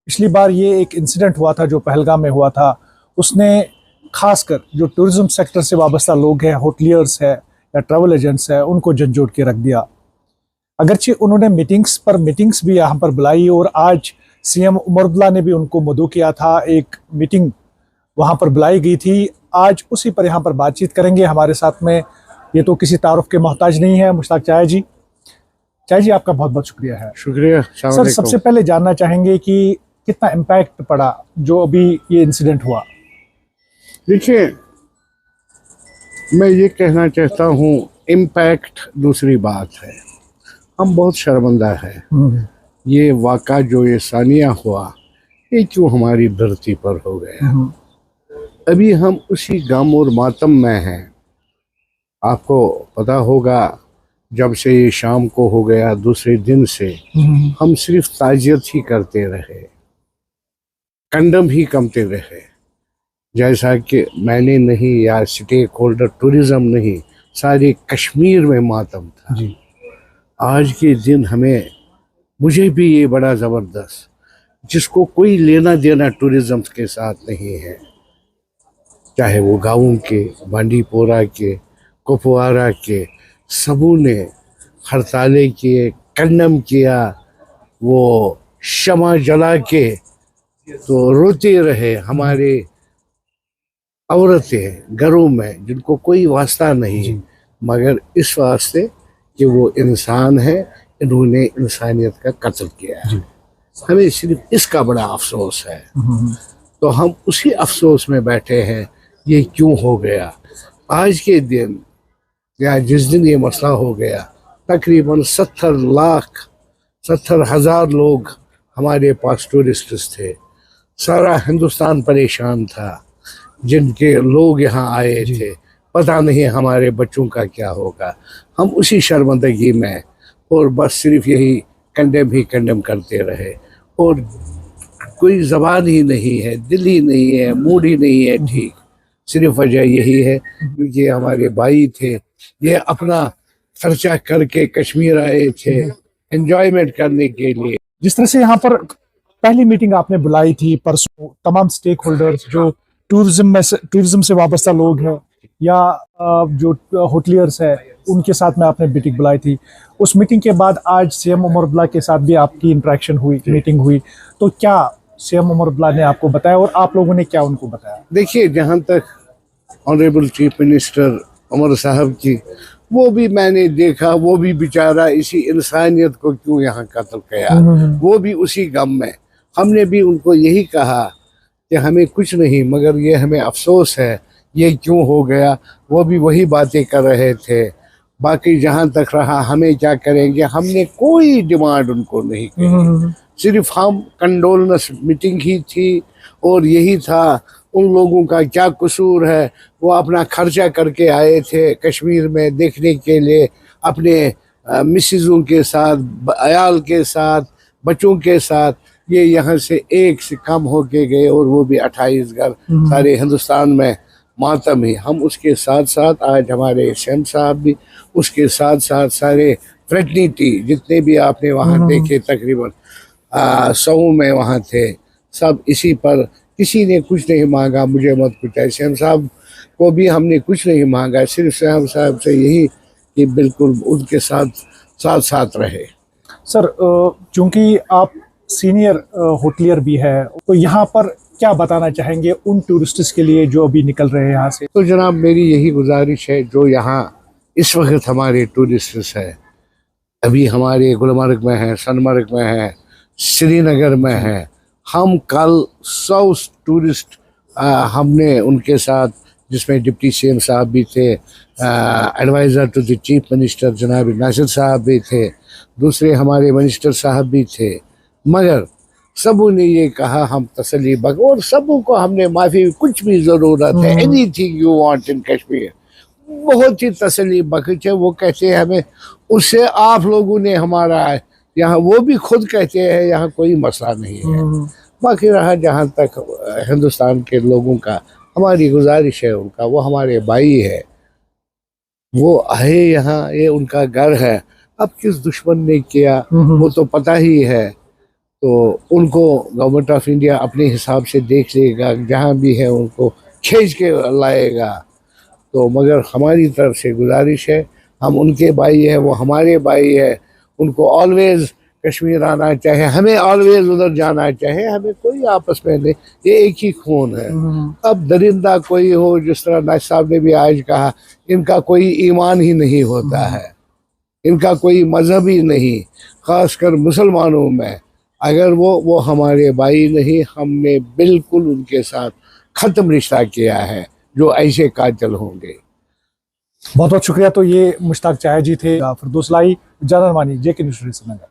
पिछली बार ये एक इंसिडेंट हुआ था जो पहलगाम में हुआ था, उसने खासकर जो टूरिज्म सेक्टर से वाबस्ता लोग हैं, होटलियर्स है या ट्रैवल एजेंट्स है, उनको झंझोड़ के रख दिया। अगरचे उन्होंने मीटिंग्स भी यहाँ पर बुलाई और आज सीएम उमर अब्दुल्ला ने भी उनको मदऊ किया था, एक मीटिंग वहाँ पर बुलाई गई थी। आज उसी पर यहाँ पर बातचीत करेंगे। हमारे साथ में ये तो किसी तारुफ के मोहताज नहीं है, मुश्ताक चाय जी आपका बहुत बहुत शुक्रिया है। शुक्रिया सर, सबसे पहले जानना चाहेंगे कि कितना इम्पैक्ट पड़ा जो अभी ये इंसिडेंट हुआ। देखिए, मैं ये कहना चाहता हूँ, इम्पैक्ट दूसरी बात है। हम बहुत शर्मिंदा हैं। ये वाक़ा जो ये सानिया हुआ, ये क्यों हमारी धरती पर हो गया। अभी हम उसी गम और मातम में हैं। आपको पता होगा, जब से ये शाम को हो गया, दूसरे दिन से हम सिर्फ ताजियत ही करते रहे, कंडम ही करते रहे। जैसा कि मैंने नहीं या स्टेक होल्डर टूरिज्म नहीं, सारे कश्मीर में मातम था जी। आज के दिन मुझे भी ये बड़ा ज़बरदस्त, जिसको कोई लेना देना टूरिज्म के साथ नहीं है, चाहे वो गाँव के, बांडीपोरा के, कुपवारा के, सबों ने हड़तालें किए, कंडम किया, वो शमा जला के तो रोते रहे। हमारे औरतें घरों में जिनको कोई वास्ता नहीं, मगर इस वास्ते कि वो इंसान है, इन्होंने इंसानियत का कत्ल किया है। हमें सिर्फ इसका बड़ा अफसोस है। तो हम उसी अफसोस में बैठे हैं, ये क्यों हो गया। आज के दिन या जिस दिन ये मसला हो गया, तकरीबन 70,000 लोग हमारे पास टूरिस्ट्स थे। सारा हिंदुस्तान परेशान था। जिनके लोग यहाँ आए थे, पता नहीं हमारे बच्चों का क्या होगा। हम उसी शर्मिंदगी में और बस सिर्फ यही कंडेम करते रहे, और कोई ज़बान ही नहीं है, दिल ही नहीं है, मूड ही नहीं है ठीक। सिर्फ वजह यही है क्योंकि हमारे भाई थे, ये अपना खर्चा करके कश्मीर आए थे एंजॉयमेंट करने के लिए। जिस तरह से यहाँ पर पहली मीटिंग आपने बुलाई थी परसों, तमाम स्टेक होल्डर्स जो टूरिज्म से वाबस्ता लोग हैं या जो होटलियर्स है, उनके साथ में आपने मीटिंग बुलाई थी। उस मीटिंग के बाद आज सीएम उमर अब्दुल्ला के साथ भी आपकी इंटरेक्शन हुई, मीटिंग हुई, तो क्या सीएम उमर अब्दुल्ला ने आपको बताया और आप लोगों ने क्या उनको बताया? देखिए, जहाँ तक ऑनरेबल चीफ मिनिस्टर उमर साहब की, वो भी मैंने देखा, वो भी बेचारा इसी इंसानियत को क्यों यहाँ कत्ल किया, वो भी उसी गम में। हमने भी उनको यही कहा कि हमें कुछ नहीं, मगर ये हमें अफसोस है ये क्यों हो गया। वो भी वही बातें कर रहे थे। बाकी जहाँ तक रहा, हमें क्या करेंगे, हमने कोई डिमांड उनको नहीं की। सिर्फ हम कंडोलेंस मीटिंग ही थी, और यही था उन लोगों का क्या कसूर है। वो अपना खर्चा करके आए थे कश्मीर में देखने के लिए, अपने मिसेज़ों के साथ, अयाल के साथ, बच्चों के साथ। ये यहाँ से एक से कम होके गए, और वो भी 28 घर। सारे हिंदुस्तान में मातम ही। हम उसके साथ साथ आज हमारे सीएम साहब भी, उसके साथ साथ सारे फ्रेटर्निटी जितने भी आपने वहाँ देखे, तकरीबन 100 में वहाँ थे, सब इसी पर। किसी ने कुछ नहीं मांगा, मुझे मत कुछ है। सीएम साहब को भी हमने कुछ नहीं मांगा, सिर्फ सीएम साहब से यही कि बिल्कुल उनके साथ रहे। सर, चूंकि आप सीनियर होटलियर भी है, तो यहाँ पर क्या बताना चाहेंगे उन टूरिस्ट्स के लिए जो अभी निकल रहे हैं यहाँ से? तो जनाब, मेरी यही गुजारिश है, जो यहाँ इस वक्त हमारे टूरिस्ट्स हैं, अभी हमारे गुलमर्ग में हैं, सोनमर्ग में हैं, श्रीनगर में हैं। हम कल 100 टूरिस्ट हमने उनके साथ, जिसमें डिप्टी सीएम साहब भी थे, adviser to the chief minister जनाब नासिर साहब भी थे, दूसरे हमारे मिनिस्टर साहब भी थे, मगर सबों ने ये कहा हम तसल्ली बख्श, और सबों को हमने माफ़ी, कुछ भी ज़रूरत है, anything you want in Kashmir, बहुत ही तसल्ली बख्श है। वो कहते हैं हमें, उससे आप लोगों ने हमारा यहाँ, वो भी खुद कहते हैं यहाँ कोई मसला नहीं है। बाकी रहा जहाँ तक हिंदुस्तान के लोगों का, हमारी गुजारिश है उनका, वो हमारे भाई है, वो आए यहाँ, ये उनका घर है। अब किस दुश्मन ने किया वो तो पता ही है, तो उनको गवर्नमेंट ऑफ इंडिया अपने हिसाब से देख लेगा, जहाँ भी है उनको खींच के लाएगा। तो मगर हमारी तरफ से गुजारिश है, हम उनके भाई हैं, वो हमारे भाई है, उनको ऑलवेज कश्मीर आना चाहिए, हमें ऑलवेज उधर जाना चाहिए, हमें कोई आपस में नहीं, ये एक ही खून है। अब दरिंदा कोई हो, जिस तरह नाज साहब ने भी आज कहा, इनका कोई ईमान ही नहीं होता है, इनका कोई मजहब ही नहीं, खासकर मुसलमानों में। अगर वो हमारे भाई नहीं, हमने बिल्कुल उनके साथ ख़त्म रिश्ता किया है जो ऐसे कातिल होंगे। बहुत बहुत शुक्रिया। तो ये मुश्ताक चाया जी थे। फिरदौस लाई, जानर मानी, JK न्यूज़ श्रीनगर।